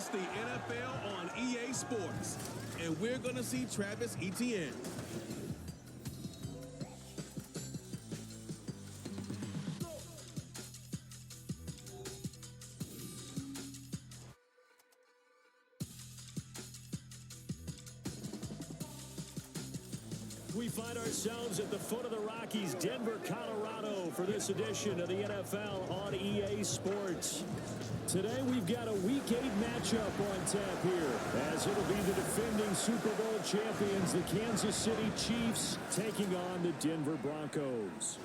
watch the NFL on EA Sports, and we're going to see Travis Etienne. We find ourselves at the foot of the Rockies, Denver, Colorado, for this edition of the NFL on EA Sports. Today we've got a Week 8 matchup on tap here, as it'll be the defending Super Bowl champions, the Kansas City Chiefs, taking on the Denver Broncos.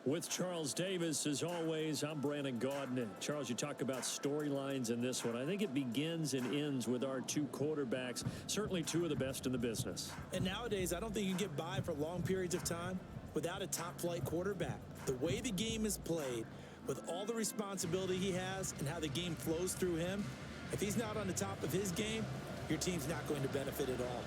With Charles Davis, as always, I'm Brandon Gaudin. And Charles, you talk about storylines in this one. I think it begins and ends with our two quarterbacks, certainly two of the best in the business. And nowadays, I don't think you can get by for long periods of time without a top-flight quarterback. The way the game is played, with all the responsibility he has and how the game flows through him, if he's not on the top of his game, your team's not going to benefit at all.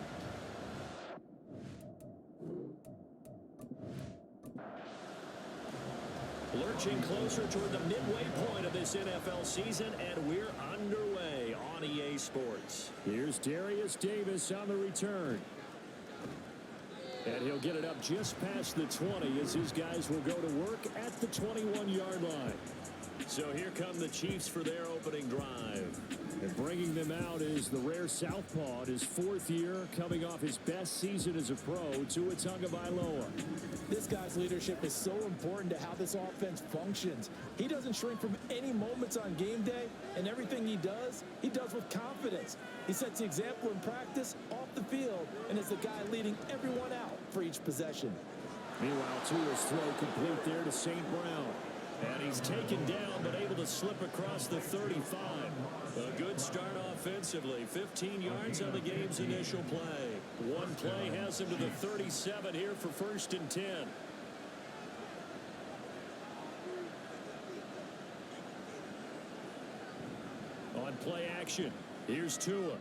Lurching closer toward the midway point of this NFL season, and we're underway on EA Sports. Here's Darius Davis on the return. And he'll get it up just past the 20 as his guys will go to work at the 21-yard line. So here come the Chiefs for their opening drive. And bringing them out is the rare southpaw in his fourth year, coming off his best season as a pro, Tua Tagovailoa. This guy's leadership is so important to how this offense functions. He doesn't shrink from any moments on game day, and everything he does with confidence. He sets the example in practice, off the field, and is the guy leading everyone out for each possession. Meanwhile, Tua's throw complete there to St. Brown. And he's taken down, but able to slip across the 35. A good start offensively. 15 yards on the game's initial play. One play has him to the 37 here for 1st and 10. On play action, here's Tua.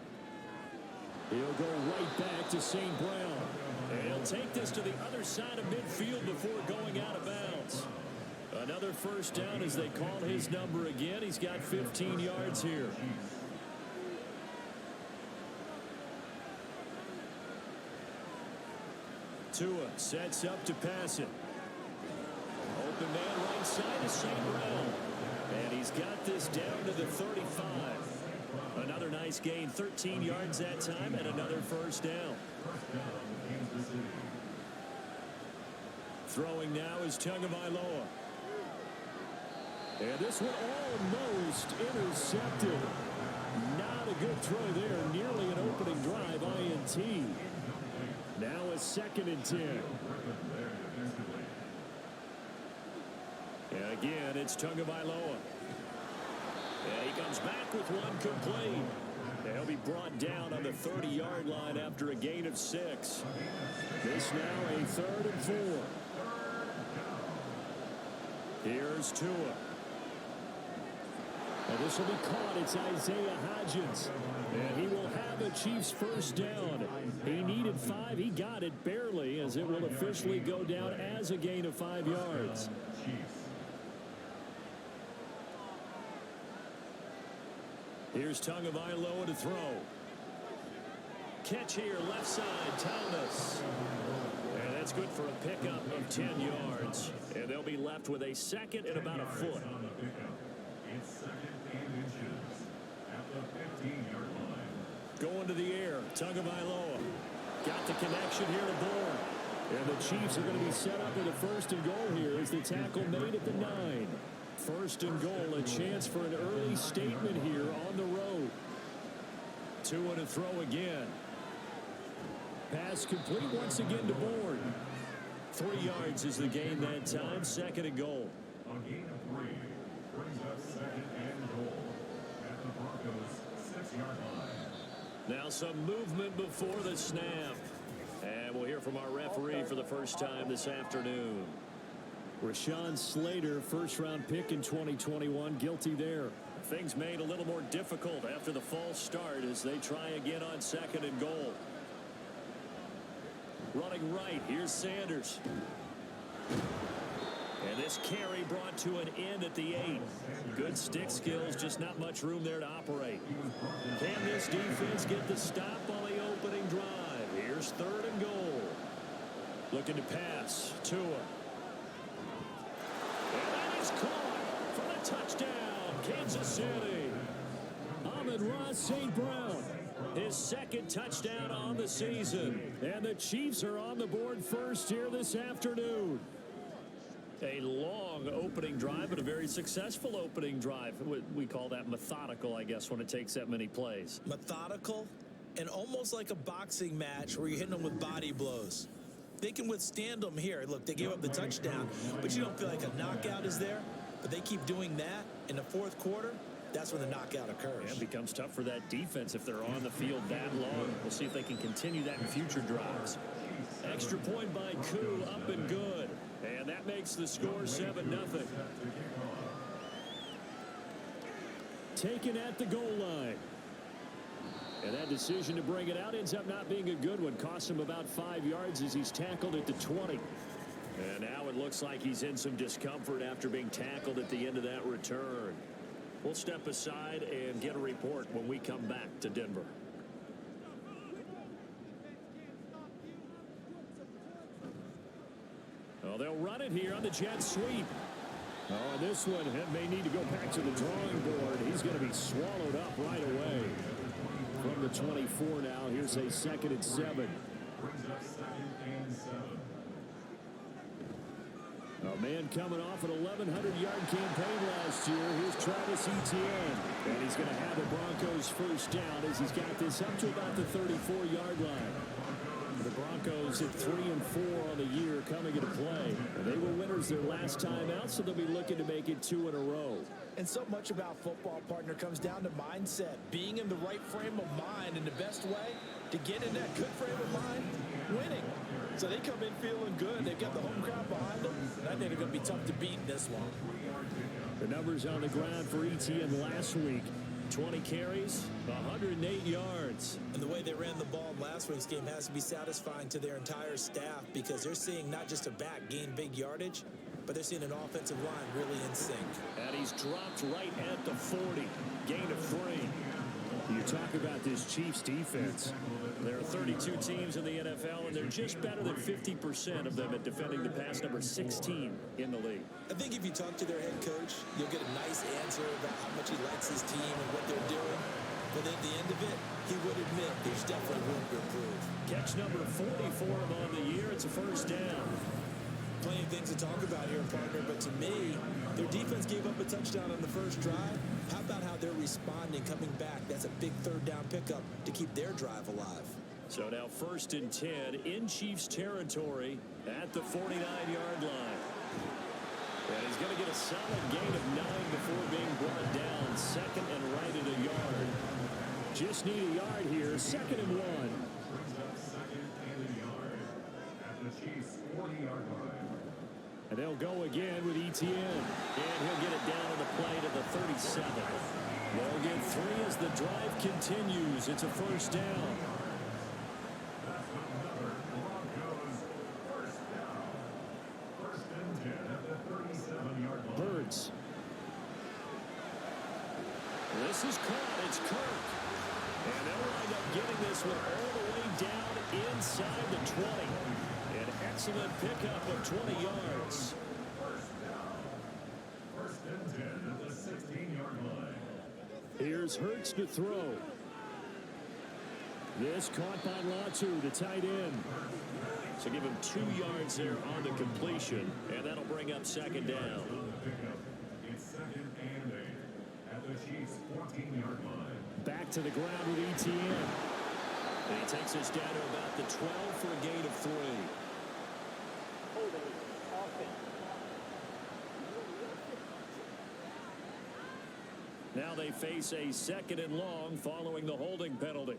He'll go right back to St. Brown. And he'll take this to the other side of midfield before going out of bounds. Another first down as they call his number again. He's got 15 yards here. Tua sets up to pass it. Open man right side to St. Brown. And he's got this down to the 35. Another nice gain, 13 yards that time, and another first down. Throwing now is Tagovailoa. And this one almost intercepted. Not a good throw there. Nearly an opening drive, INT. Now a 2nd and 10. And again, it's Tagovailoa. And he comes back with one complete. They'll be brought down on the 30-yard line after a gain of 6. This now a 3rd and 4. Here's Tua. And this will be caught. It's Isaiah Hodgins. And he will have a Chiefs first down. He needed 5. He got it barely, as it will officially go down as a gain of 5 yards. Here's Tagovailoa to throw. Catch here, left side, Thomas. And that's good for a pickup of 10 yards. And they'll be left with a 2nd and about a foot. It's 2nd and inches at the 15-yard line. Going to the air, Tagovailoa. Got the connection here to Bourne. And the Chiefs are going to be set up with a 1st and goal here as the tackle made at the 9. 1st and goal, a chance for an early statement here on the road. Tua to throw again. Pass complete once again to Bourne. 3 yards is the gain that time, 2nd and goal. A gain of 3 brings up 2nd and goal at the Broncos' 6-yard line. Now some movement before the snap. And we'll hear from our referee for the first time this afternoon. Rashawn Slater, first-round pick in 2021, guilty there. Things made a little more difficult after the false start as they try again on 2nd and goal. Running right, here's Sanders. And this First carry brought to an end at the 8. Good stick skills, just not much room there to operate. Can this defense get the stop on the opening drive? Here's 3rd and goal. Looking to pass. Tua. And that is caught for the touchdown, Kansas City. Amon-Ra St. Brown, his 2nd touchdown on the season. And the Chiefs are on the board first here this afternoon. A long opening drive, but a very successful opening drive. We call that methodical, I guess, when it takes that many plays. Methodical and almost like a boxing match where you're hitting them with body blows. They can withstand them here. Look, they gave up the touchdown, but you don't feel like a knockout is there. But they keep doing that in the 4th quarter. That's when the knockout occurs. Yeah, it becomes tough for that defense if they're on the field that long. We'll see if they can continue that in future drives. Extra point by Koo, up and good. And that makes the score 7-0. Taken at the goal line. And that decision to bring it out ends up not being a good one. Costs him about 5 yards as he's tackled at the 20. And now it looks like he's in some discomfort after being tackled at the end of that return. We'll step aside and get a report when we come back to Denver. Well, they'll run it here on the jet sweep. Oh, this one may need to go back to the drawing board. He's going to be swallowed up right away. From the 24 now, here's a 2nd and 7. A man coming off an 1,100-yard campaign last year. Here's Travis Etienne. And he's going to have the Broncos first down as he's got this up to about the 34-yard line. The Broncos at 3-4 on the year coming into play. And they were winners their last time out, so they'll be looking to make it 2 in a row. And so much about football, partner, comes down to mindset. Being in the right frame of mind, and the best way to get in that good frame of mind, winning. So they come in feeling good. They've got the home crowd behind them. And I think they're going to be tough to beat in this one. The numbers on the ground for Etienne last week. 20 carries, 108 yards. And the way they ran the ball in last week's game has to be satisfying to their entire staff because they're seeing not just a back gain big yardage, but they're seeing an offensive line really in sync. And he's dropped right at the 40. Gain of 3. You talk about this Chiefs defense. There are 32 teams in the NFL, and they're just better than 50% of them at defending the pass, number 16 in the league. I think if you talk to their head coach, you'll get a nice answer about how much he likes his team and what they're doing. But at the end of it, he would admit there's definitely room to improve. Catch number 40 for him on the year. It's a first down. Plenty of things to talk about here, partner, but to me, their defense gave up a touchdown on the first drive. How about how they're responding, coming back? That's a big 3rd down pickup to keep their drive alive. So now 1st and 10 in Chiefs territory at the 49-yard line. And he's going to get a solid gain of 9 before being brought down. 2nd and right at a yard. Just need a yard here. 2nd and 1. And they'll go again with Etienne. And he'll get it down on the play to the 37. They'll get 3 as the drive continues. It's a first down. Birds. This is caught. It's Kirk. And they'll wind up getting this one all the way down inside the 20. An excellent pickup of 20 yards. First and 10 at the 16-yard line. Here's Hurts to throw. This caught by Latu, the tight end. So give him 2 yards there on the completion, and that'll bring up 2nd down. It's 2nd and 8 at the Chiefs' 14-yard line. Back to the ground with Etienne. And he takes us down to about the 12 for a gain of 3. Now they face a 2nd and long following the holding penalty.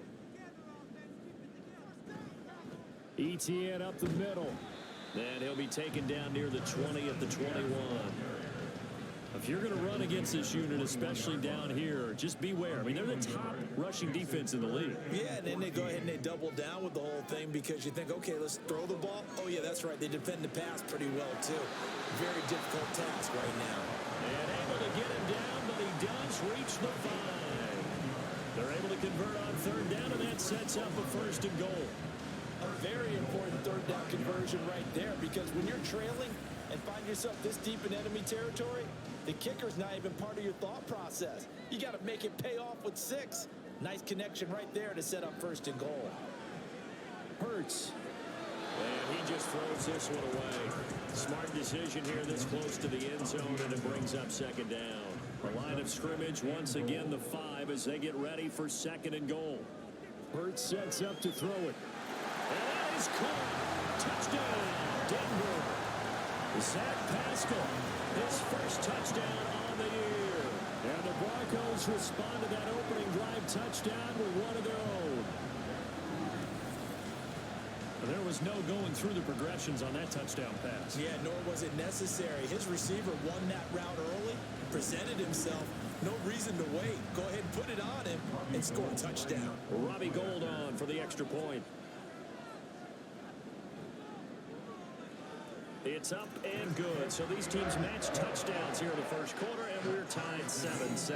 Etienne up the middle. And he'll be taken down near the 20 at the 21. If you're going to run against this unit, especially down here, just beware. I mean, they're the top rushing defense in the league. Yeah, and then they go ahead and they double down with the whole thing because you think, okay, let's throw the ball. Oh, yeah, that's right. They defend the pass pretty well, too. Very difficult task right now. And able to get him down, but he does reach the 5. They're able to convert on third down, and that sets up a first and goal. A very important third down conversion right there because when you're trailing and find yourself this deep in enemy territory, the kicker's not even part of your thought process. You got to make it pay off with 6. Nice connection right there to set up first and goal. Hurts. And he just throws this one away. Smart decision here this close to the end zone, and it brings up second down. The line of scrimmage once again the 5 as they get ready for second and goal. Hurts sets up to throw it. And that is caught. Touchdown, Denver. Zach Pascal, his first touchdown on the year. And the Broncos respond to that opening drive touchdown with one of their own. There was no going through the progressions on that touchdown pass. Yeah, nor was it necessary. His receiver won that route early, presented himself. No reason to wait. Go ahead and put it on him and score a touchdown. Robbie Gould on for the extra point. It's up and good. So these teams match touchdowns here in the first quarter, and we're tied 7-7.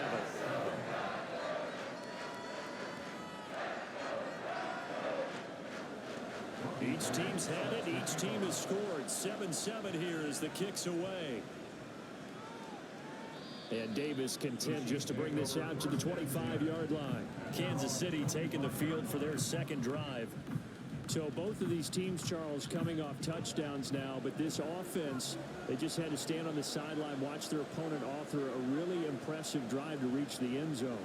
Each team's had it. Each team has scored. 7-7 here as the kick's away. And Davis content just to bring this out to the 25-yard line. Kansas City taking the field for their second drive. So both of these teams, Charles, coming off touchdowns now, but this offense, they just had to stand on the sideline, watch their opponent author a really impressive drive to reach the end zone.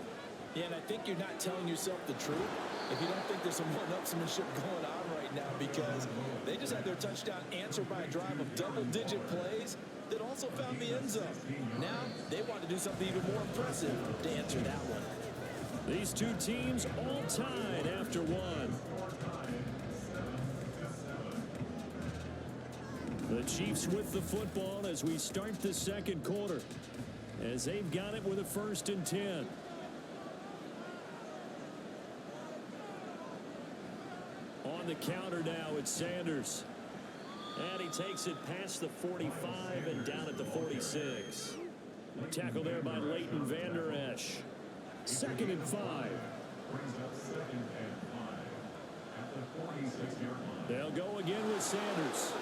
Yeah, and I think you're not telling yourself the truth if you don't think there's some one-upsmanship going on right now because they just had their touchdown answered by a drive of double-digit plays that also found the end zone. Now they want to do something even more impressive to answer that one. These two teams all tied after one. The Chiefs with the football as we start the second quarter, as they've got it with a 1st and 10. On the counter now, it's Sanders. And he takes it past the 45 and down at the 46. Tackle there by Leighton Vander Esch. 2nd and 5. They'll go again with Sanders.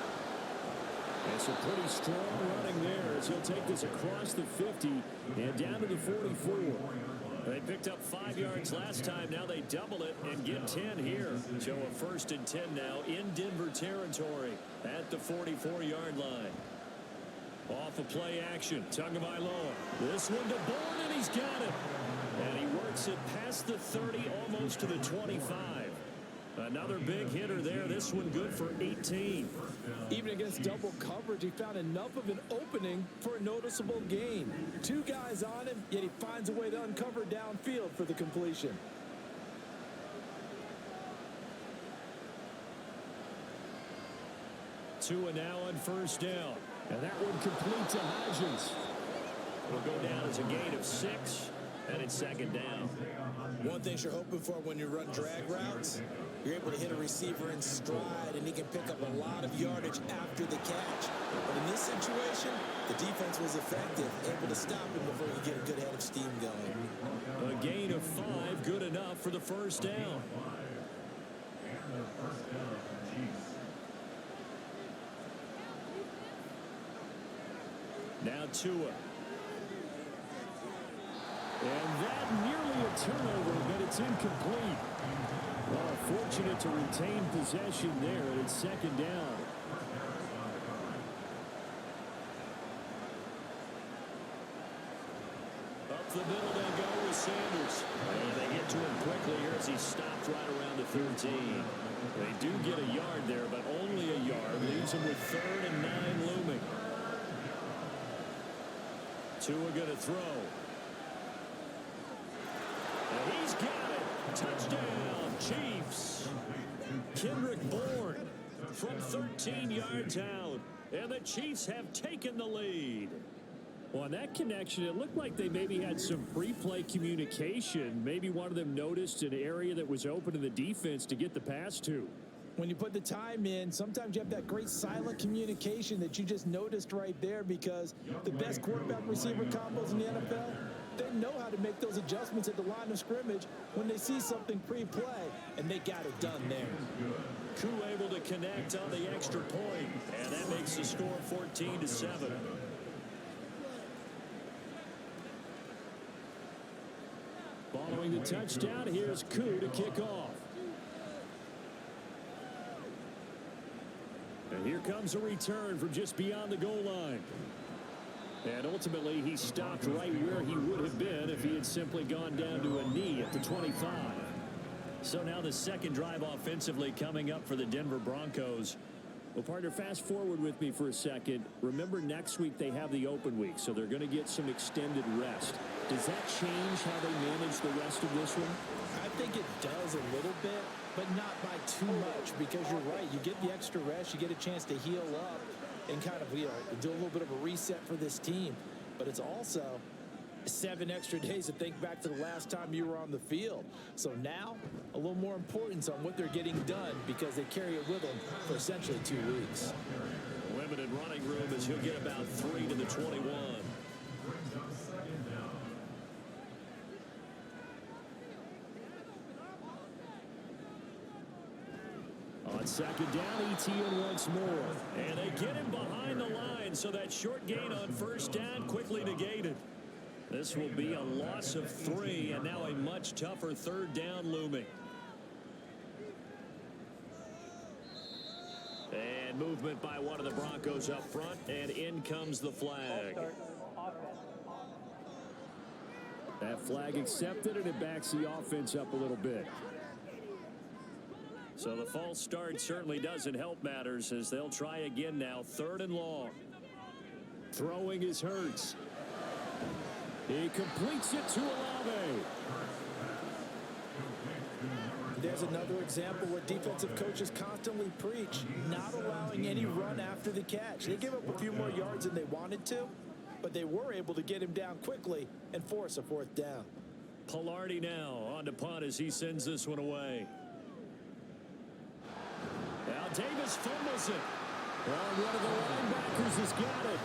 It's a pretty strong running there as he'll take this across the 50 and down to the 44. They picked up 5 yards last time. Now they double it and get 10 here. So a 1st and 10 now in Denver territory at the 44-yard line. Off of play action. Tagovailoa. This one to Bourne, and he's got it. And he works it past the 30, almost to the 25. Another big hitter there. This one good for 18. Even against double coverage, he found enough of an opening for a noticeable gain. 2 guys on him, yet he finds a way to uncover downfield for the completion. Tua now on 1st down. And that one complete to Hodgins. It'll go down as a gain of 6, and it's 2nd down. One thing you're hoping for when you run drag routes, you're able to hit a receiver in stride, and he can pick up a lot of yardage after the catch. But in this situation, the defense was effective, able to stop him before you get a good head of steam going. A gain of 5, good enough for the 1st down. Now Tua. And that nearly a turnover, but it's incomplete. Well, fortunate to retain possession there, and it's 2nd down. Up the middle they go with Sanders. And they get to him quickly here as he stopped right around the 13. They do get a yard there, but only a yard. Leaves him with 3rd and 9 looming. Tua going to throw. And he's got it. Touchdown, Chiefs. Kendrick Bourne from 13 yards out. And the Chiefs have taken the lead. Well, on that connection, it looked like they maybe had some pre-play communication. Maybe one of them noticed an area that was open to the defense to get the pass to. When you put the time in, sometimes you have that great silent communication that you just noticed right there, because the best quarterback-receiver combos in the NFL, they know how to make those adjustments at the line of scrimmage when they see something pre-play, and they got it done there. Koo able to connect on the extra point, and that makes the score 14-7. Following the touchdown, here's Koo to kick off. And here comes a return from just beyond the goal line. And ultimately, he stopped right where he would have been if he had simply gone down to a knee at the 25. So now the second drive offensively coming up for the Denver Broncos. Well, partner, fast forward with me for a second. Remember, next week they have the open week, so they're going to get some extended rest. Does that change how they manage the rest of this one? I think it does a little bit, but not by too much, because you're right. You get the extra rest, you get a chance to heal up and kind of, do a little bit of a reset for this team. But it's also 7 extra days to think back to the last time you were on the field. So now, a little more importance on what they're getting done, because they carry it with them for essentially 2 weeks. Limited running room as he'll get about 3 to the 21. On second down, Etienne once more. And they get him behind the line, so that short gain on first down quickly negated. This will be a loss of 3, and now a much tougher third down looming. And movement by one of the Broncos up front, and in comes the flag. That flag accepted, and it backs the offense up a little bit. So the false start certainly doesn't help matters, as they'll try again now. 3rd and long. Throwing is Hurts. He completes it to Olave. There's another example where defensive coaches constantly preach not allowing any run after the catch. They gave up a few more yards than they wanted to, but they were able to get him down quickly and force a 4th down. Pilardi now on to punt as he sends this one away. Now Davis fumbles it. Well, one of the linebackers has got it.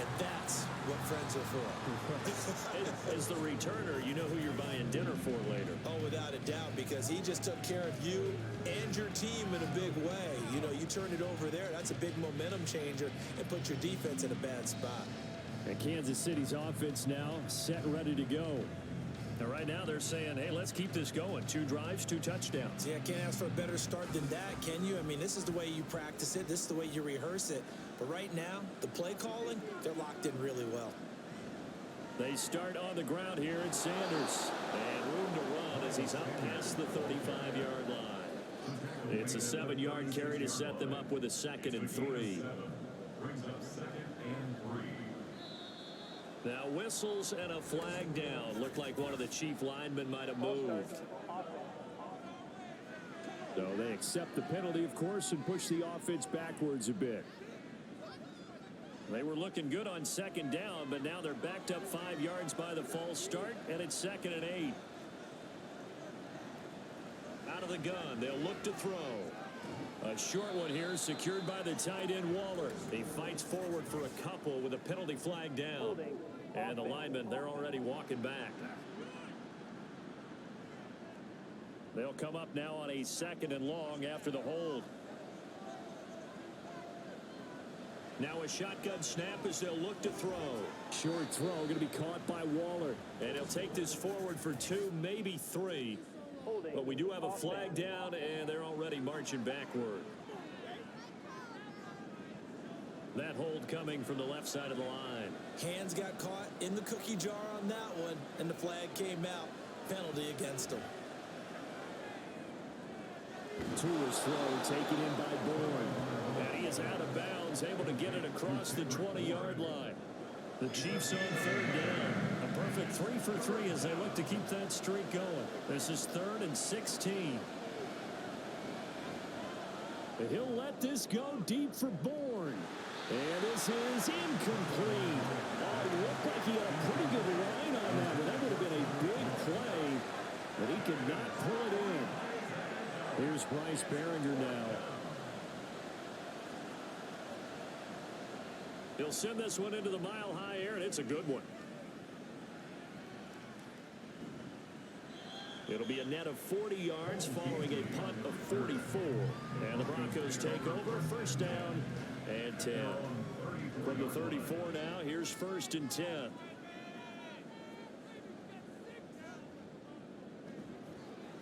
And that's what friends are for. As the returner, you know who you're buying dinner for later. Oh, without a doubt, because he just took care of you and your team in a big way. You turn it over there, that's a big momentum changer, and put your defense in a bad spot. And Kansas City's offense now set and ready to go. And right now they're saying, hey, let's keep this going. 2 drives, 2 touchdowns. Yeah, can't ask for a better start than that, can you? I mean, this is the way you practice it. This is the way you rehearse it. But right now, the play calling, they're locked in really well. They start on the ground here at Sanders. And room to run as he's up past the 35-yard line. It's a 7-yard carry to set them up with a 2nd and 3. Brings up 2nd and 3. Now whistles and a flag down. Looked like one of the chief linemen might have moved. So they accept the penalty, of course, and push the offense backwards a bit. They were looking good on 2nd down, but now they're backed up 5 yards by the false start, and it's 2nd and 8. Out of the gun, they'll look to throw. A short one here, secured by the tight end Waller. He fights forward for a couple with a penalty flag down. And the linemen, they're already walking back. They'll come up now on a 2nd and long after the hold. Now a shotgun snap as they'll look to throw. Short throw going to be caught by Waller. And he'll take this forward for 2, maybe 3. But we do have a flag down, and they're already marching backward. That hold coming from the left side of the line. Hands got caught in the cookie jar on that one, and the flag came out. Penalty against him. Tua's throw taken in by Bourne. And he is out of bounds, able to get it across the 20-yard line. The Chiefs on 3rd down. A perfect 3 for 3 as they look to keep that streak going. This is 3rd and 16. And he'll let this go deep for Bourne. And this is incomplete. Oh, it looked like he had a pretty good line on that, but that would have been a big play, but he could not pull it in. Here's Bryce Behringer now. He'll send this one into the mile-high air, and it's a good one. It'll be a net of 40 yards following a punt of 44. And the Broncos take over, first down and 10. From the 34 now, here's first and 10.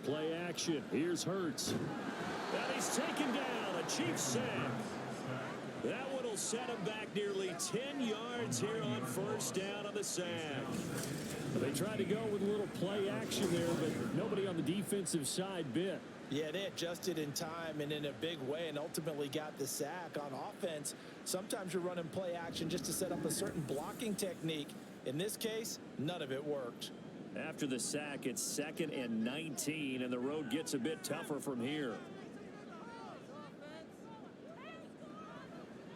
Play action. Here's Hurts. And he's taken down. A Chiefs sack. That one will set him back nearly 10 yards here on first down on the sack. They tried to go with a little play action there, but nobody on the defensive side bit. Yeah, they adjusted in time and in a big way and ultimately got the sack. On offense, sometimes you're running play action just to set up a certain blocking technique. In this case, none of it worked. After the sack, it's 2nd and 19, and the road gets a bit tougher from here.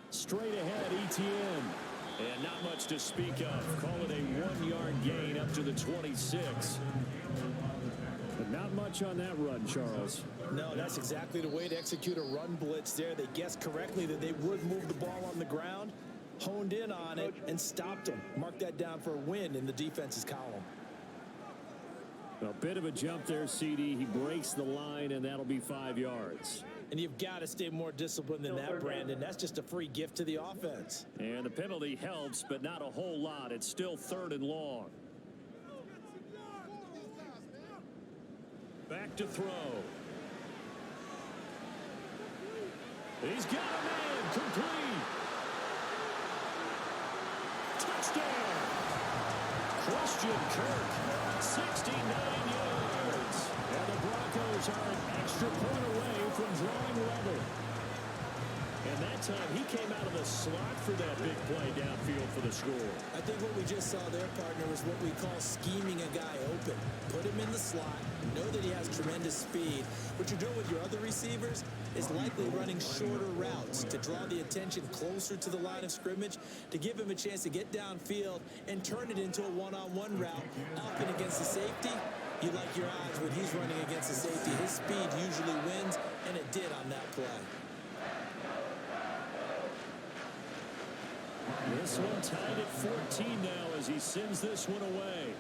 Straight ahead, ETN. And not much to speak of. Call it a 1-yard gain up to the 26. But not much on that run, Charles. No, that's exactly the way to execute a run blitz there. They guessed correctly that they would move the ball on the ground, honed in on it, and stopped them. Mark that down for a win in the defense's column. A bit of a jump there, CD. He breaks the line, and that'll be 5 yards. And you've got to stay more disciplined than that, Brandon. That's just a free gift to the offense. And the penalty helps, but not a whole lot. It's still 3rd and long. Back to throw. He's got a man. Complete. Touchdown. Christian Kirk, 69 yards. And the Broncos are an extra point away from drawing level. And that time, he came out of the slot for that big play downfield for the score. I think what we just saw there, partner, was what we call scheming a guy open. Put him in the slot, know that he has tremendous speed. What you're doing with your other receivers is likely running shorter routes to draw the attention closer to the line of scrimmage, to give him a chance to get downfield and turn it into a one-on-one route. Often against the safety, you like your odds when he's running against the safety. His speed usually wins, and it did on that play. This one tied at 14 now as he sends this one away.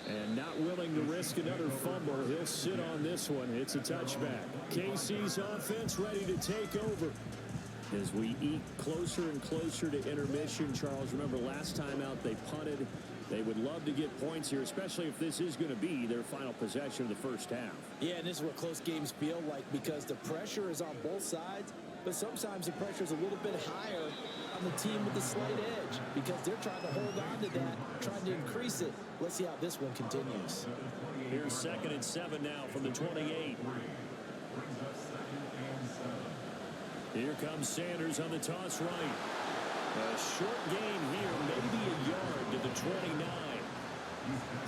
And not willing to risk another fumble, he'll sit on this one. It's a touchback. KC's offense ready to take over. As we eke closer and closer to intermission, Charles, remember last time out they punted. They would love to get points here, especially if this is going to be their final possession of the first half. Yeah, and this is what close games feel like because the pressure is on both sides, but sometimes the pressure is a little bit higher on the team with the slight edge because they're trying to hold on to that, trying to increase it. Let's see how this one continues. Here's 2nd and 7 now from the 28. Here comes Sanders on the toss right. A short gain here, maybe a yard to the 29.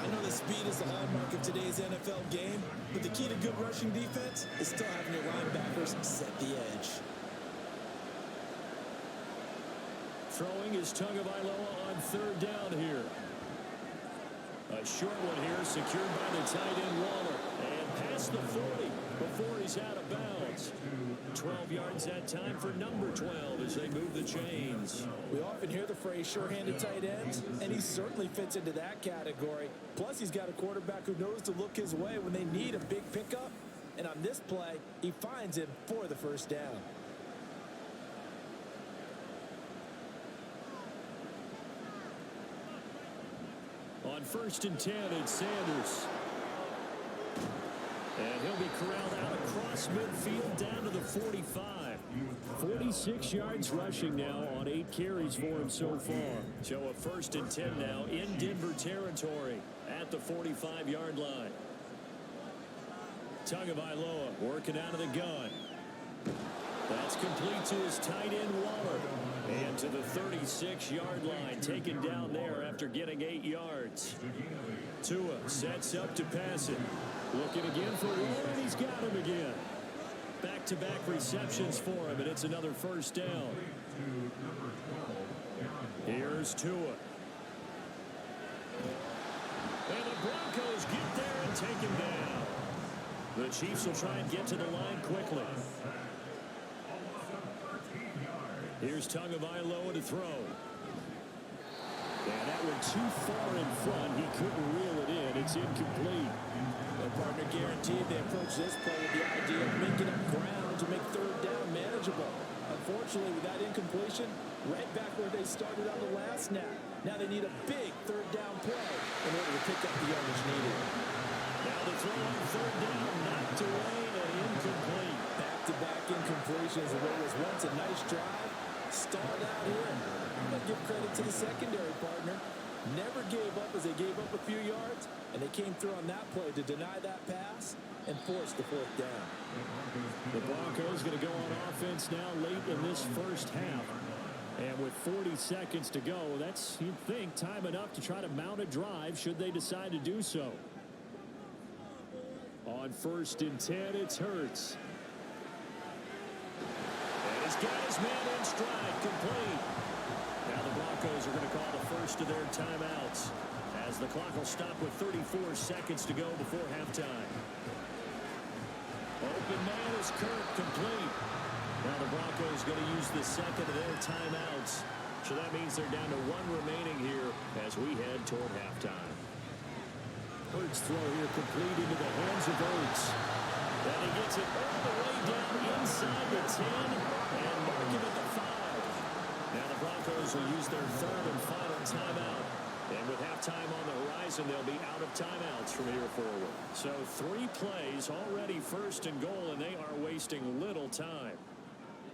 I know the speed is the hallmark of today's NFL game, but the key to good rushing defense is still having your linebackers set the edge. Throwing is Tagovailoa on 3rd down here. A short one here, secured by the tight end Waller. And past the 40 before he's out of bounds. 12 yards that time for number 12 as they move the chains. We often hear the phrase sure-handed tight ends, and he certainly fits into that category. Plus, he's got a quarterback who knows to look his way when they need a big pickup. And on this play, he finds him for the first down. On 1st and 10, it's Sanders. And he'll be corralled out across midfield down to the 45. 46 yards rushing now on 8 carries for him so far. So a 1st and 10 now in Denver territory at the 45-yard line. Tagovailoa working out of the gun. That's complete to his tight end Waller. And to the 36-yard line, taken down there after getting 8 yards. Tua sets up to pass it. Looking again for Waller, and he's got him again. back-to-back receptions for him, and it's another first down. Here's Tua. And the Broncos get there and take him down. The Chiefs will try and get to the line quickly. Here's Tagovailoa to throw. And that went too far in front. He couldn't reel it in. It's incomplete. Their partner guaranteed they approached this play with the idea of making up ground to make third down manageable. Unfortunately, with that incompletion, right back where they started on the last snap. Now they need a big third down play in order to pick up the yardage needed. Now the throw on third down, knocked away and incomplete. Back-to-back incompletions of what was once a nice drive. Stalled out here. I'm going to give credit to the secondary partner. Never gave up as they gave up a few yards, and they came through on that play to deny that pass and force the fourth down. The Broncos going to go on offense now late in this first half. And with 40 seconds to go, that's, you'd think, time enough to try to mount a drive should they decide to do so. On 1st and 10, it's Hurts. And he's got his man in stride, complete. Now the Broncos are going to call the first of their timeouts as the clock will stop with 34 seconds to go before halftime. Open man is Kirk, complete. Now the Broncos going to use the second of their timeouts. So that means they're down to one remaining here as we head toward halftime. Hurts throw here complete into the hands of Hurts. And he gets it all the way down inside the 10 and mark him at the 5. Now the Broncos will use their third and final timeout. And with halftime on the horizon, they'll be out of timeouts from here forward. So 3 plays already first and goal, and they are wasting little time.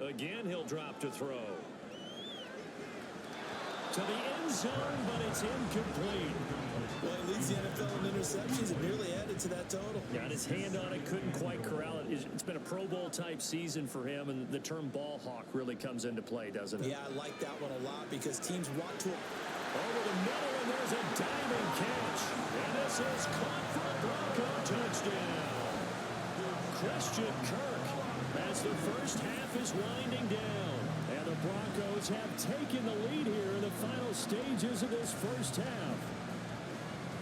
Again, he'll drop to throw. To the end zone, but it's incomplete. Well, he leads the NFL in interceptions and nearly added to that total. Got his hand on it, couldn't quite corral it. It's been a Pro Bowl type season for him, and the term ball hawk really comes into play, doesn't it? Yeah, I like that one a lot because teams want to... Over the middle, and there's a diving catch. And this is caught for a Bronco touchdown. Christian Kirk as the first half is winding down. And the Broncos have taken the lead here in the final stages of this first half.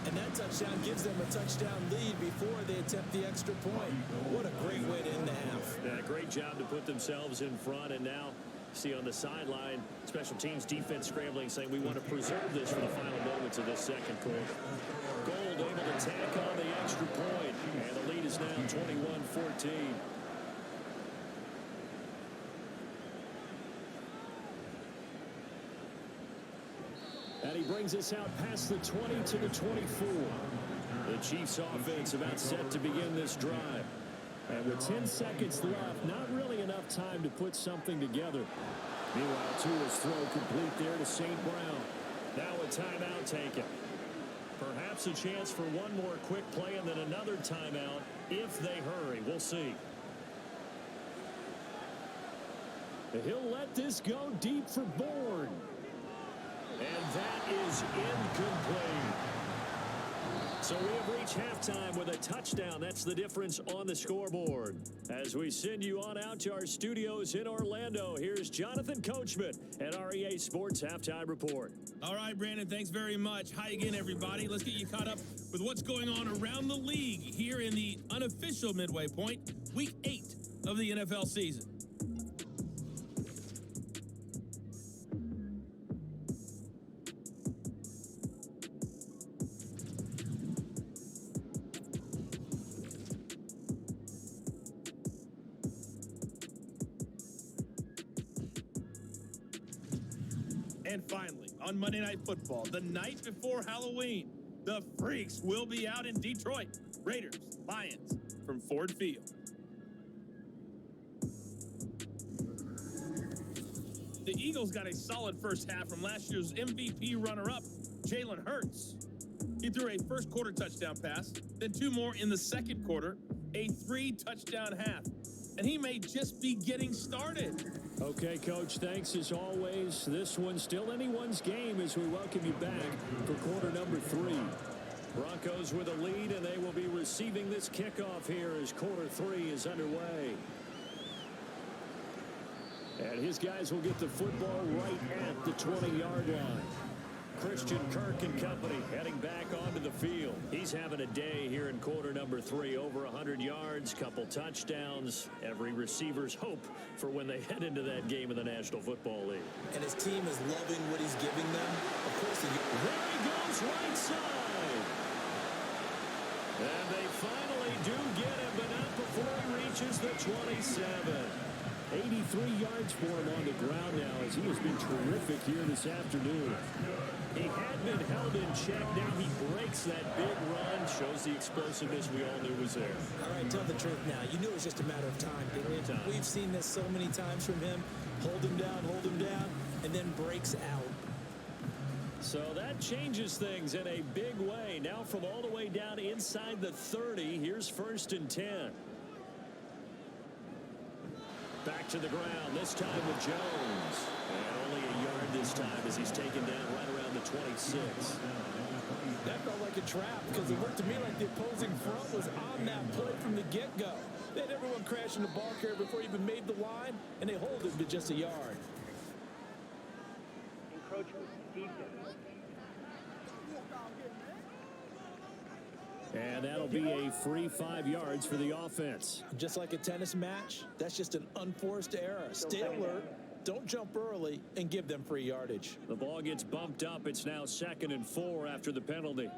And that touchdown gives them a touchdown lead before they attempt the extra point. What a great way to end the half. Yeah, great job to put themselves in front, and now see on the sideline, special teams defense scrambling, saying we want to preserve this for the final moments of this second quarter. Gold able to tack on the extra point, and the lead is now 21-14. And he brings us out past the 20 to the 24. The Chiefs offense about set to begin this drive. And with 10 seconds left, not really enough time to put something together. Meanwhile, Tua's throw complete there to St. Brown. Now a timeout taken. Perhaps a chance for one more quick play and then another timeout if they hurry. We'll see. He'll let this go deep for Bourne. And that is incomplete. So we have reached halftime with a touchdown. That's the difference on the scoreboard. As we send you on out to our studios in Orlando, here's Jonathan Coachman at our EA Sports Halftime Report. All right, Brandon, thanks very much. Hi again, everybody. Let's get you caught up with what's going on around the league here in the unofficial midway point, week 8 of the NFL season. And finally, on Monday Night Football, the night before Halloween, the Freaks will be out in Detroit. Raiders, Lions from Ford Field. The Eagles got a solid first half from last year's MVP runner-up, Jalen Hurts. He threw a first quarter touchdown pass, then 2 more in the second quarter, a 3-touchdown half. And he may just be getting started. Okay, Coach, thanks as always. This one's still anyone's game as we welcome you back for quarter number 3. Broncos with a lead, and they will be receiving this kickoff here as quarter 3 is underway. And his guys will get the football right at the 20-yard line. Christian Kirk and company heading back onto the field. He's having a day here in quarter number 3. Over 100 yards, couple touchdowns. Every receiver's hope for when they head into that game in the National Football League. And his team is loving what he's giving them. Of course, there he goes right side. And they finally do get him, but not before he reaches the 27. 83 yards for him on the ground now as he has been terrific here this afternoon. He had been held in check. Now he breaks that big run. Shows the explosiveness we all knew was there. All right, tell the truth now. You knew it was just a matter of time, didn't you? We've seen this so many times from him. Hold him down, and then breaks out. So that changes things in a big way. Now from all the way down inside the 30, here's 1st and 10. Back to the ground, this time with Jones. And only a yard this time as he's taken down right around the 26. That felt like a trap because it looked to me like the opposing front was on that play from the get-go. They had everyone crashing the ball carrier before he even made the line, and they hold him to just a yard. Encroachment defense. And that'll be a free 5 yards for the offense. Just like a tennis match, that's just an unforced error. Stay alert, don't jump early, and give them free yardage. The ball gets bumped up. It's now 2nd and 4 after the penalty.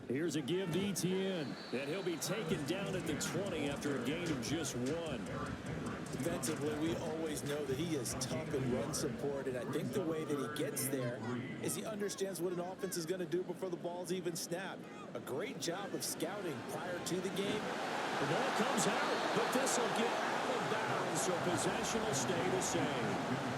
Here's a give to Etienne. And he'll be taken down at the 20 after a gain of just 1. Defensively, we always know that he is tough in run support, and I think the way that he gets there is he understands what an offense is going to do before the ball's even snapped. A great job of scouting prior to the game. The ball comes out, but this will get out of bounds, so possession will stay the same.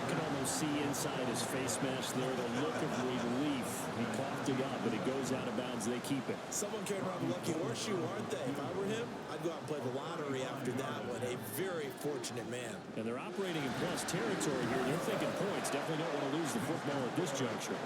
You can almost see inside his face mask there the look of relief. He coughed it up, but it goes out of bounds. They keep it. Someone came around the lucky horseshoe, aren't they? If I were him, I'd go out and play the lottery after that one. A very fortunate man. And they're operating in plus territory here. They're thinking points. Definitely don't want to lose the football at this juncture.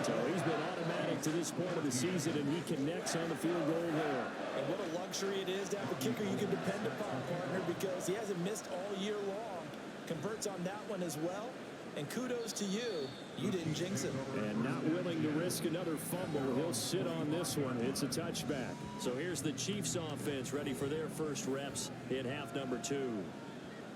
So he's been automatic to this point of the season, and he connects on the field goal there. And what a luxury it is to have a kicker you can depend upon, partner, because he hasn't missed all year long. Converts on that one as well. And kudos to you. You didn't jinx it. And not willing to risk another fumble. He'll sit on this one. It's a touchback. So here's the Chiefs offense ready for their first reps in half number 2.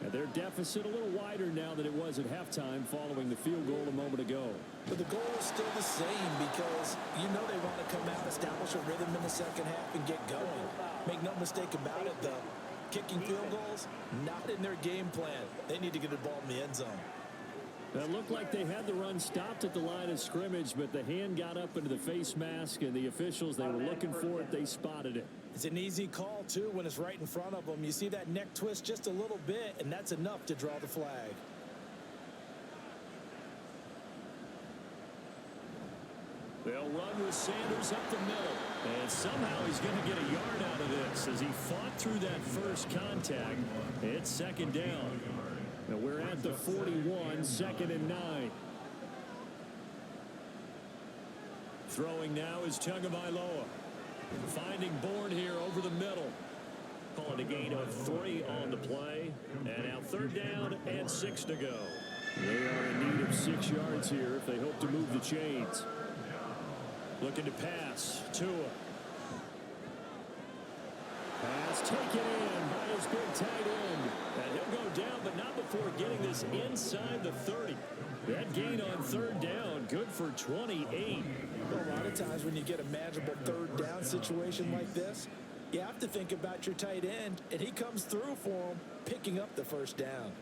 And their deficit a little wider now than it was at halftime following the field goal a moment ago. But the goal is still the same because you know they want to come out, establish a rhythm in the second half, and get going. Make no mistake about it, though. Kicking field goals, not in their game plan. They need to get the ball in the end zone. It looked like they had the run stopped at the line of scrimmage, but the hand got up into the face mask, and the officials, they were looking for it. They spotted it. It's an easy call, too, when it's right in front of them. You see that neck twist just a little bit, and that's enough to draw the flag. They'll run with Sanders up the middle. And somehow he's going to get a yard out of this as he fought through that first contact. It's 2nd down. Now we're at the 41, 2nd and 9. Throwing now is Tagovailoa. Finding Bourne here over the middle. Calling a gain of 3 on the play. And now 3rd down and 6 to go. They are in need of 6 yards here if they hope to move the chains. Looking to pass. Tua. Pass taken in by his big tight end. And he'll go down, but not before getting this inside the 30. That gain on 3rd down, good for 28. Well, a lot of times when you get a manageable 3rd down situation like this, you have to think about your tight end, and he comes through for him, picking up the 1st down.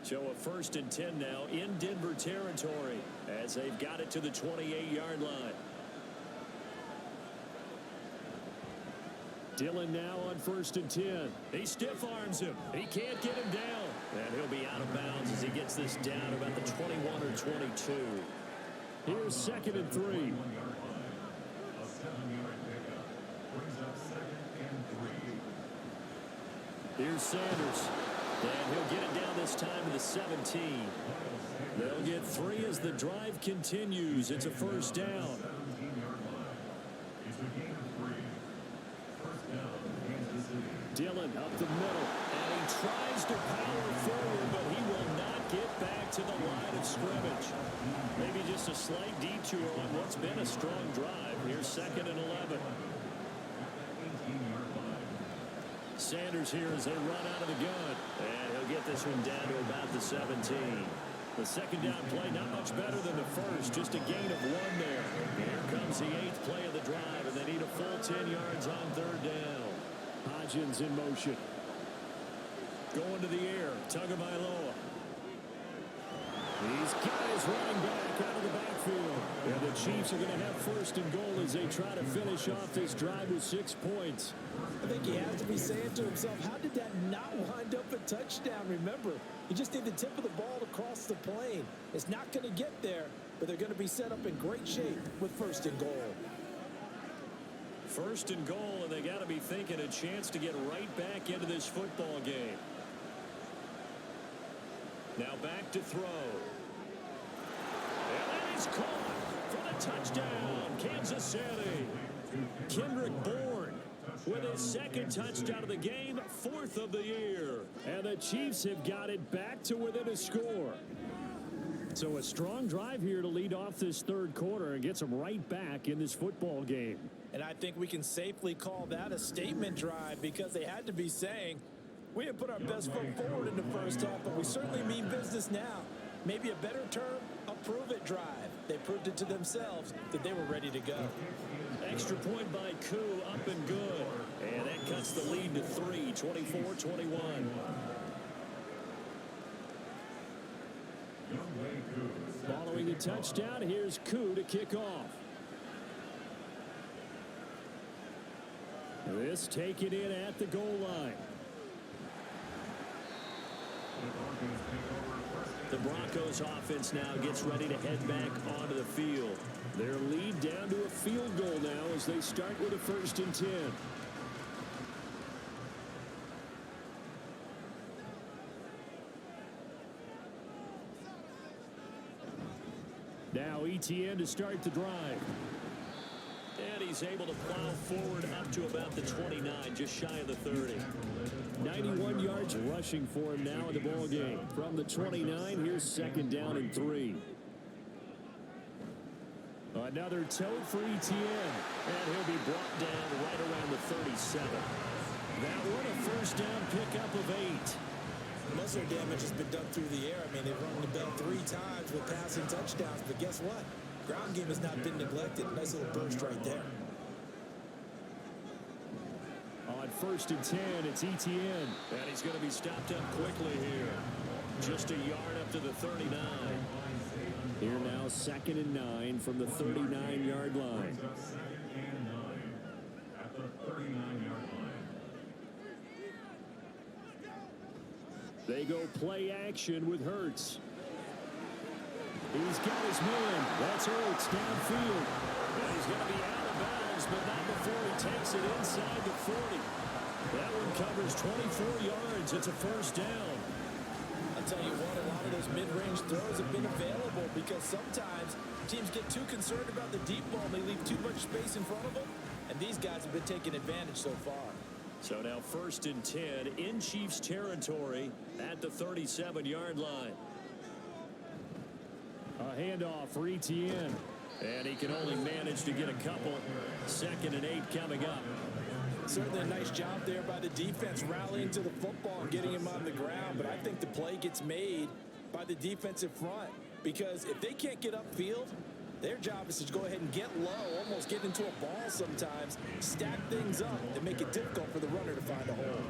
So a 1st and 10 now in Denver territory as they've got it to the 28-yard line. Dillon now on 1st and 10. He stiff arms him. He can't get him down. And he'll be out of bounds as he gets this down about the 21 or 22. Here's 2nd and 3. A 7-yard pickup brings up 2nd and 3. Here's Sanders. And he'll get it down this time to the 17. They'll get 3 as the drive continues. It's a 1st down. 17-yard line. It's a gain of 3. Dillon up the middle, and he tries to power forward, but he will not get back to the line of scrimmage. Maybe just a slight detour on what's been a strong drive. Here's 2nd and 11. Sanders here as they run out of the gun. And he'll get this one down to about the 17. The second down play, not much better than the first, just a gain of 1 there. Here comes the 8th play of the drive, and they need a full 10 yards on 3rd down. Hodgins in motion. Going to the air, Tagovailoa. He's got his running back out of the backfield. And the Chiefs are going to have 1st and goal as they try to finish off this drive with 6 points. I think he has to be saying to himself, how did that not wind up a touchdown? Remember, you just need the tip of the ball to cross the plane. It's not going to get there, but they're going to be set up in great shape with 1st and goal. 1st and goal, and they got to be thinking a chance to get right back into this football game. Now back to throw. And that is caught for the touchdown, Kansas City. Kendrick Bourne with his 2nd touchdown of the game, 4th of the year. And the Chiefs have got it back to within a score. So a strong drive here to lead off this 3rd quarter and gets them right back in this football game. And I think we can safely call that a statement drive because they had to be saying, we have put our best foot forward in the 1st half, but we certainly mean business now. Maybe a better term, a prove-it drive. They proved it to themselves that they were ready to go. Extra point by Koo, up and good. And that cuts the lead to 3, 24-21. Following the touchdown, here's Koo to kick off. This taken in at the goal line. The Broncos offense now gets ready to head back onto the field. Their lead down to a field goal now as they start with a 1st and 10. Now ETN to start the drive. And he's able to plow forward up to about the 29, just shy of the 30. 91 yards rushing for him now in the ball game. From the 29, here's 2nd down and 3. Another tote for ETN. And he'll be brought down right around the 37. That one a 1st down pickup of 8. Most of their damage has been done through the air. I mean, they've rung the bell 3 times with passing touchdowns, but guess what? Ground game has not been neglected. Nice little burst right there. On 1st and 10, it's ETN. And he's going to be stopped up quickly here. Just a yard up to the 39. Here now, 2nd and 9 from the 39-yard line. They go play action with Hurts. He's got his man. That's Hurts downfield. And he's going to be out of bounds, but not before he takes it inside the 40. That one covers 24 yards. It's a 1st down. I'll tell you what, a lot of those mid-range throws have been available because sometimes teams get too concerned about the deep ball and they leave too much space in front of them. And these guys have been taking advantage so far. So now 1st and 10 in Chiefs territory at the 37-yard line. A handoff for ETN. And he can only manage to get a couple. 2nd and 8 coming up. Certainly a nice job there by the defense rallying to the football and getting him on the ground. But I think the play gets made by the defensive front. Because if they can't get upfield, their job is to go ahead and get low, almost get into a ball sometimes, stack things up, and make it difficult for the runner to find a hole.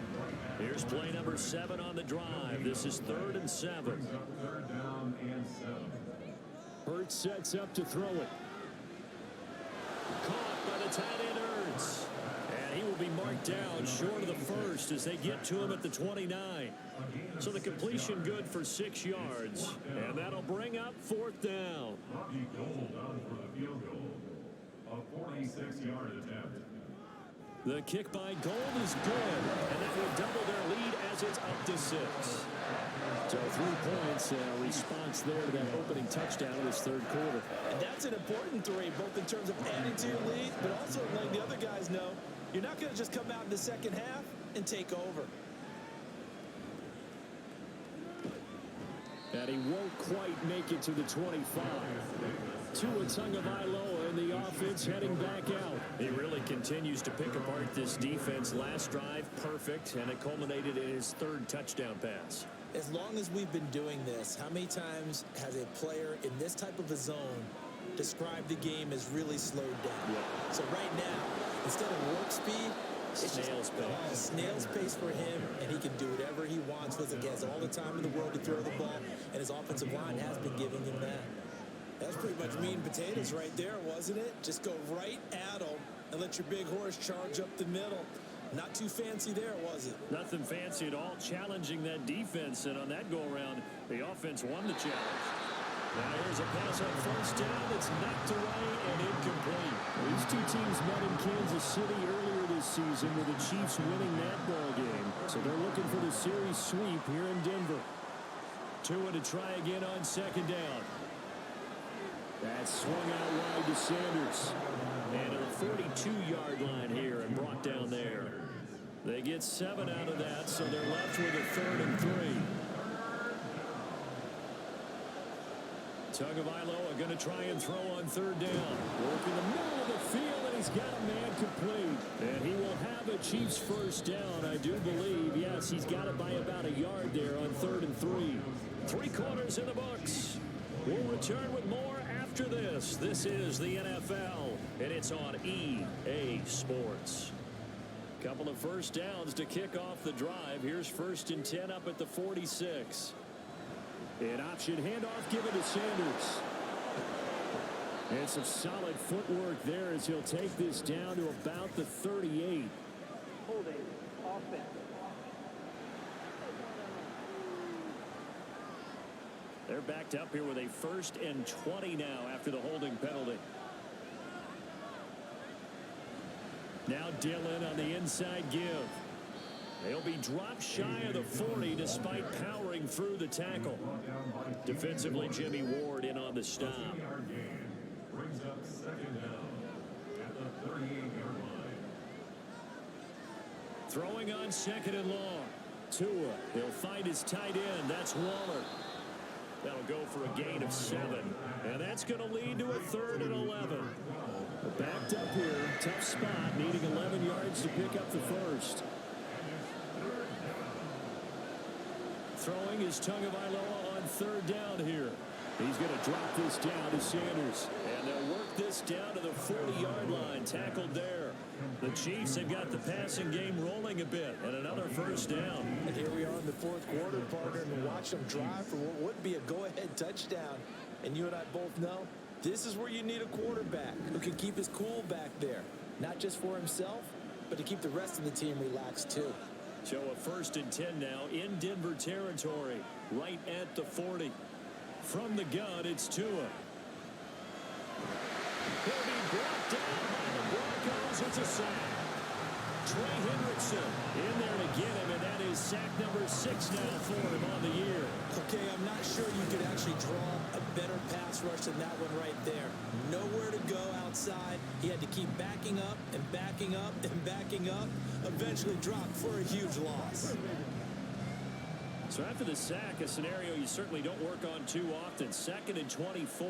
Here's play number 7 on the drive. This is 3rd and 7. Hurts sets up to throw it. Caught by the tight end Hurts. And he will be marked down short of the 1st as they get to him at the 29. So the completion good for 6 yards. And that'll bring up 4th down. A 46-yard attempt. The kick by Gold is good. And that will double their lead as it's up to 6. So 3 points, response there to that opening touchdown in this 3rd quarter. And that's an important 3, both in terms of adding to your lead, but also letting the other guys know You're not going to just come out in the second half and take over. And he won't quite make it to the 25. Tua Tagovailoa and the offense heading back out. He really continues to pick apart this defense. Last drive, perfect, and it culminated in his third touchdown pass. As long as we've been doing this, how many times has a player in this type of a zone described the game as really slowed down? Yeah. So right now, instead of warp speed, it's snail's pace. Snail's pace for him, and he can do whatever he wants with it. He has all the time in the world to throw the ball, and his offensive line has been giving him that. That's pretty much meat and potatoes right there, wasn't it? Just go right at him and let your big horse charge up the middle. Not too fancy there, was it? Nothing fancy at all, challenging that defense, and on that go-around, the offense won the challenge. Now here's a pass on first down. It's knocked away and incomplete. These two teams met in Kansas City earlier this season with the Chiefs winning that ball game. So they're looking for the series sweep here in Denver. Tua to try again on second down. That swung out wide to Sanders. And to the 42-yard line here and brought down there. They get 7 out of that, so they're left with a 3rd and 3. Tagovailoa going to try and throw on third down. Work in the middle of the field, and he's got a man complete. And he will have a Chiefs first down, I do believe. Yes, he's got it by about a yard there on 3rd and 3. 3 quarters in the books. We'll return with more after this. This is the NFL, and it's on EA Sports. Couple of first downs to kick off the drive. Here's 1st and 10 up at the 46. An option handoff given to Sanders. And some solid footwork there as he'll take this down to about the 38. Holding offense. They're backed up here with a 1st and 20 now after the holding penalty. Now Dillon on the inside give. They'll be dropped shy of the 40 despite powering through the tackle. Defensively, Jimmy Ward in on the stop. Brings up 2nd down at the 38-yard line. Throwing on 2nd and long. Tua, he'll find his tight end. That's Waller. That'll go for a gain of 7. And that's going to lead to a 3rd and 11. Backed up here. Tough spot. Needing 11 yards to pick up the first. Throwing is Tagovailoa on 3rd down here. He's going to drop this down to Sanders. And they'll work this down to the 40-yard line. Tackled there. The Chiefs have got the passing game rolling a bit. And another first down. And here we are in the 4th quarter, partner, and watch them drive for what would be a go-ahead touchdown. And you and I both know this is where you need a quarterback who can keep his cool back there. Not just for himself, but to keep the rest of the team relaxed too. So a 1st and 10 now in Denver territory, right at the 40. From the gun, it's Tua. He'll be brought down by the Broncos. It's a sack. Trey Hendrickson in there to get him, and that is sack number 6 now for him on the year. Okay, I'm not sure you could actually draw a better pass rush than that one right there. Nowhere to go outside. He had to keep backing up and backing up and backing up. Eventually dropped for a huge loss. So after the sack, a scenario you certainly don't work on too often. 2nd and 24.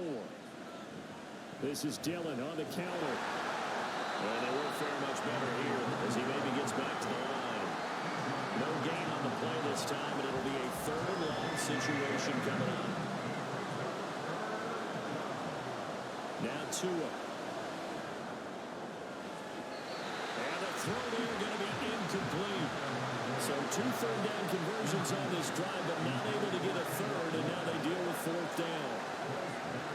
This is Dillon on the counter. And they won't fare much better here as he maybe gets back to the line. No gain on the play this time, and it'll be a 3rd and long situation coming up. Now Tua. And the throw there going to be incomplete. So 2 third down conversions on this drive, but not able to get a 3rd, and now they deal with 4th down.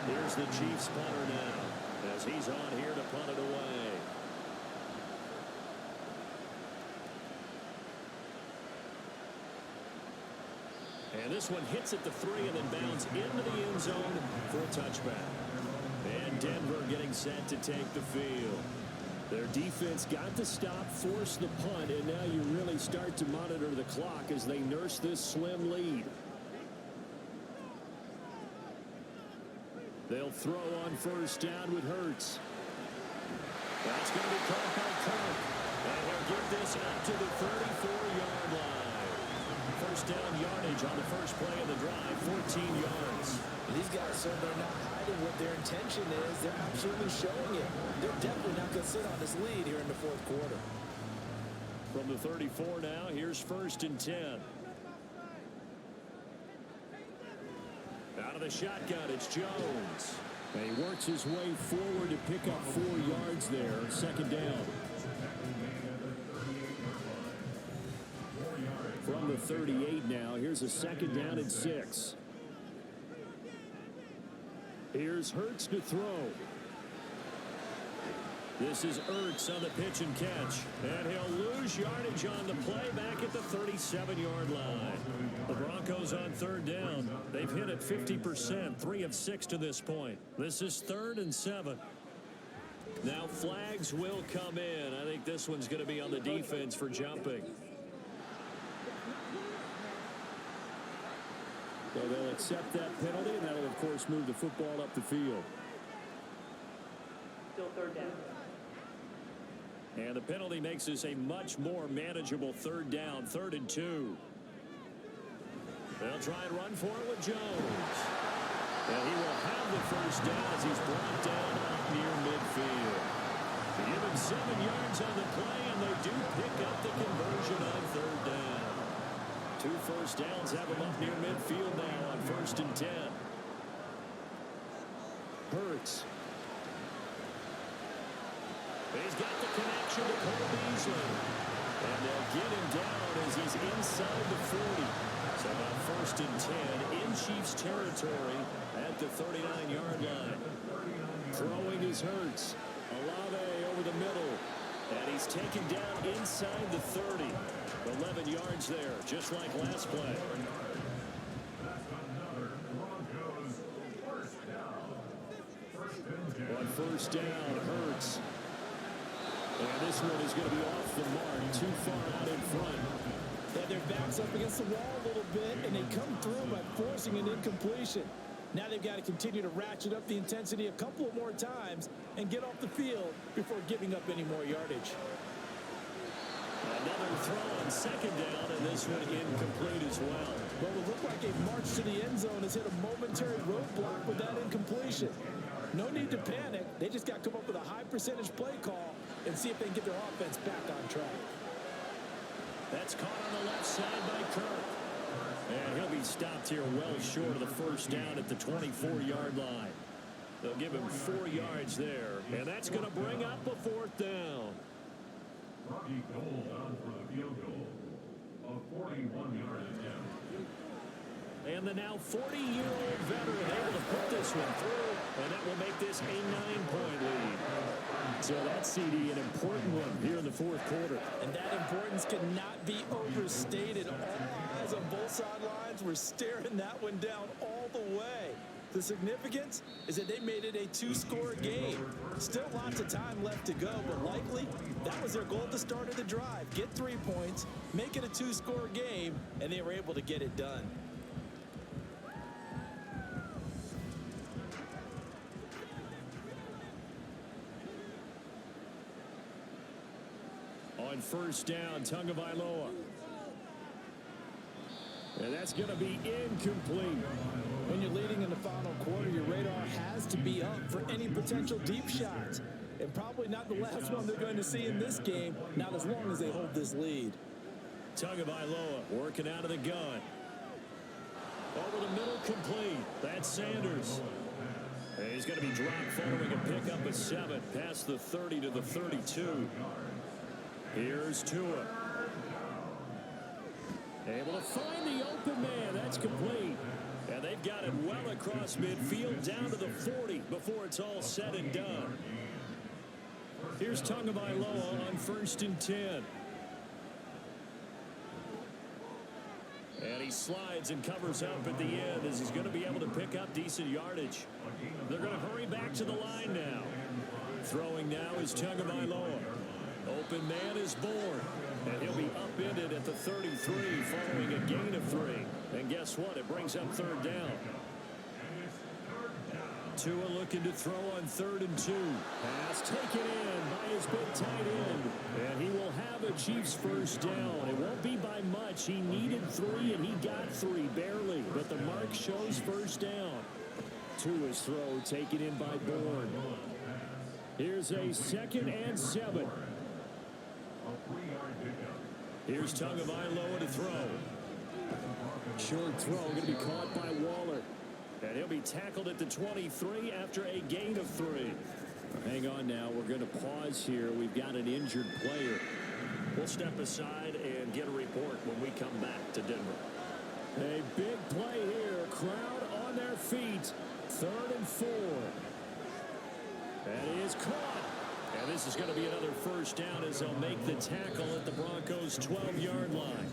Here's the Chiefs punter now as he's on here to punt it away. And this one hits at the 3 and then bounds into the end zone for a touchback. And Denver getting set to take the field. Their defense got the stop, forced the punt, and now you really start to monitor the clock as they nurse this slim lead. They'll throw on 1st down with Hurts. That's going to be caught by Kirk. And get this up to the 34-yard line. First down yardage on the first play of the drive, 14 yards. These guys certainly are not hiding what their intention is. They're absolutely showing it. They're definitely not going to sit on this lead here in the fourth quarter. From the 34 now, here's first and 10. Out of the shotgun, it's Jones. And he works his way forward to pick up 4 yards there. Second down. From the 38 now, here's a second down and 6. Here's Hurts to throw. This is Ertz on the pitch and catch. And he'll lose yardage on the play back at the 37-yard line. The Broncos on third down. They've hit it 50%, 3 of 6 to this point. This is 3rd and 7. Now flags will come in. I think this one's going to be on the defense for jumping. So they'll accept that penalty, and that'll, of course, move the football up the field. Still third down. And the penalty makes this a much more manageable third down, 3rd and 2. They'll try and run for it with Jones. And he will have the first down as he's brought down near midfield. They give him 7 yards on the play, and they do pick up the conversion on third down. 2 first downs have him up near midfield now on 1st and 10. Hurts. He's got the connection to Cole Beasley. And they'll get him down as he's inside the 40. So about 1st and 10 in Chiefs territory at the 39-yard line. Throwing is Hurts. Olave over the middle. And he's taken down inside the 30. 11 yards there, just like last play. On first down, Hurts. And this one is going to be off the mark, too far out in front. Yeah, their backs up against the wall a little bit, and they come through by forcing an incompletion. Now they've got to continue to ratchet up the intensity a couple of more times and get off the field before giving up any more yardage. Another throw on second down, and this one incomplete as well. Well, it looked like a march to the end zone has hit a momentary roadblock with that incompletion. No need to panic. They just got to come up with a high percentage play call and see if they can get their offense back on track. That's caught on the left side by Kirk. And he'll be stopped here well short of the first down at the 24-yard line. They'll give him 4 yards there, and that's going to bring up a 4th down. Robbie Gould on for the field goal. A 41-yard attempt. And the now 40-year-old veteran able to put this one through, and that will make this a 9-point lead. So that's, CD, an important one here in the fourth quarter. And that importance cannot be overstated. All eyes on both sidelines were staring that one down all the way. The significance is that they made it a 2-score game. Still lots of time left to go, but likely that was their goal at the start of the drive. Get 3 points, make it a 2-score game, and they were able to get it done. On first down, Tagovailoa. And that's going to be incomplete. When you're leading in the final quarter, your radar has to be up for any potential deep shots. And probably not the last one they're going to see in this game, not as long as they hold this lead. Tagovailoa working out of the gun. Over the middle, complete. That's Sanders. And he's going to be dropped following a pickup of 7 past the 30 to the 32. Here's Tua. Able to find the open man. That's complete. And they've got it well across midfield down to the 40 before it's all said and done. Here's Tagovailoa on 1st and 10. And he slides and covers up at the end as he's going to be able to pick up decent yardage. They're going to hurry back to the line now. Throwing now is Tagovailoa. Open man is born. And he'll be upended at the 33 following a gain of 3. And guess what? It brings up 3rd down. Tua looking to throw on 3rd and 2. Pass taken in by his big tight end. And he will have a Chiefs first down. It won't be by much. He needed 3, and he got 3, barely. But the mark shows first down. Tua's throw taken in by Bourne. Here's a 2nd and 7. Here's Tagovailoa to throw. Short throw going to be caught by Waller. And he'll be tackled at the 23 after a gain of 3. Hang on now. We're going to pause here. We've got an injured player. We'll step aside and get a report when we come back to Denver. A big play here. Crowd on their feet. 3rd and 4. And he is caught. And this is going to be another first down as they'll make the tackle at the Broncos' 12-yard line.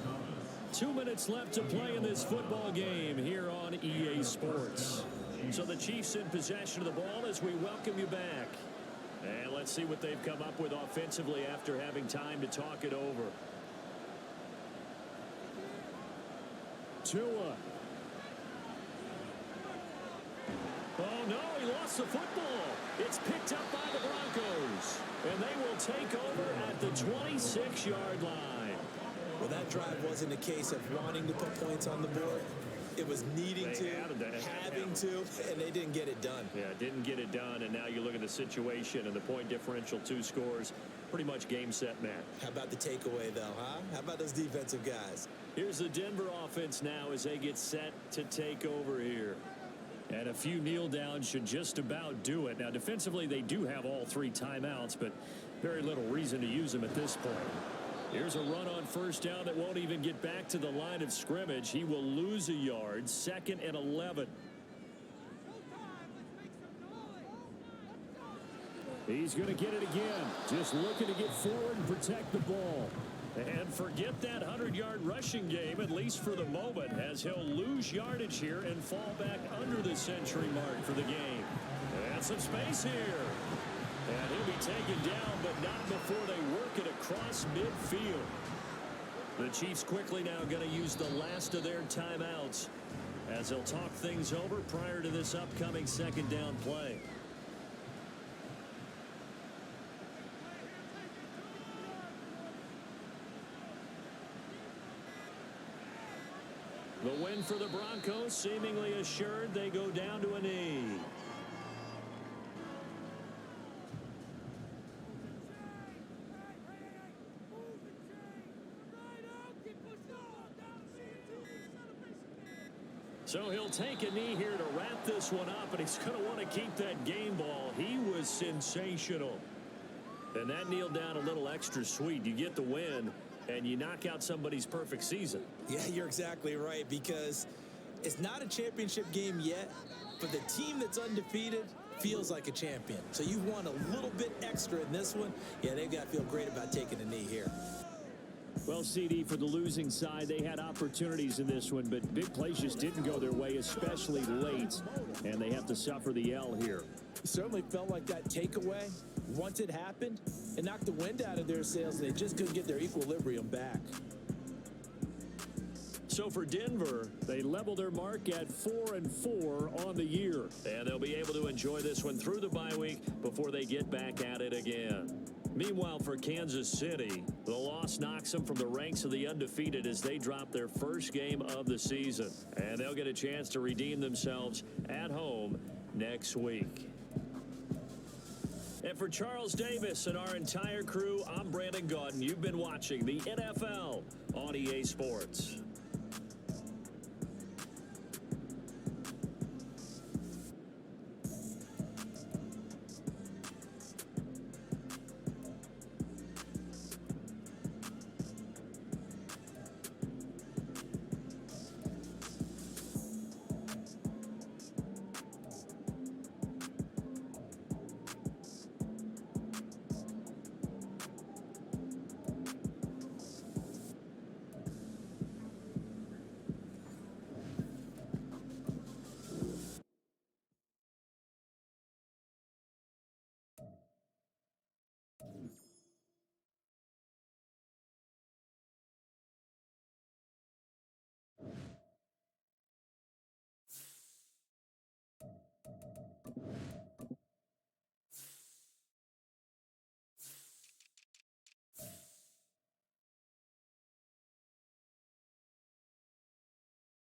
2 minutes left to play in this football game here on EA Sports. So the Chiefs in possession of the ball as we welcome you back. And let's see what they've come up with offensively after having time to talk it over. Tua. Oh, no, he lost the football. It's picked up by the Broncos. And they will take over at the 26-yard line. Well, that drive wasn't a case of wanting to put points on the board. It was needing to, having to, and they didn't get it done. Yeah, didn't get it done, and now you look at the situation and the point differential, 2 scores, pretty much game, set, match. How about the takeaway, though, huh? How about those defensive guys? Here's the Denver offense now as they get set to take over here. And a few kneel downs should just about do it. Now, defensively, they do have all 3 timeouts, but very little reason to use them at this point. Here's a run on first down that won't even get back to the line of scrimmage. He will lose a yard. 2nd and 11. He's going to get it again. Just looking to get forward and protect the ball. And forget that 100-yard rushing game, at least for the moment, as he'll lose yardage here and fall back under the century mark for the game. And some space here. And he'll be taken down, but not before they work it across midfield. The Chiefs quickly now going to use the last of their timeouts as they'll talk things over prior to this upcoming 2nd down play. The win for the Broncos seemingly assured. They go down to a knee. So he'll take a knee here to wrap this one up, and he's going to want to keep that game ball. He was sensational. And that kneel down a little extra sweet. You get the win, and you knock out somebody's perfect season. Yeah, you're exactly right, because it's not a championship game yet, but the team that's undefeated feels like a champion. So you've won a little bit extra in this one. Yeah, they've got to feel great about taking a knee here. Well, CD, for the losing side, they had opportunities in this one, but big plays just didn't go their way, especially late, and they have to suffer the L here. It certainly felt like that takeaway, once it happened, it knocked the wind out of their sails, and they just couldn't get their equilibrium back. So for Denver, they level their mark at 4-4 on the year, and they'll be able to enjoy this one through the bye week before they get back at it again. Meanwhile, for Kansas City, the loss knocks them from the ranks of the undefeated as they drop their first game of the season. And they'll get a chance to redeem themselves at home next week. And for Charles Davis and our entire crew, I'm Brandon Gaudin. You've been watching the NFL on EA Sports.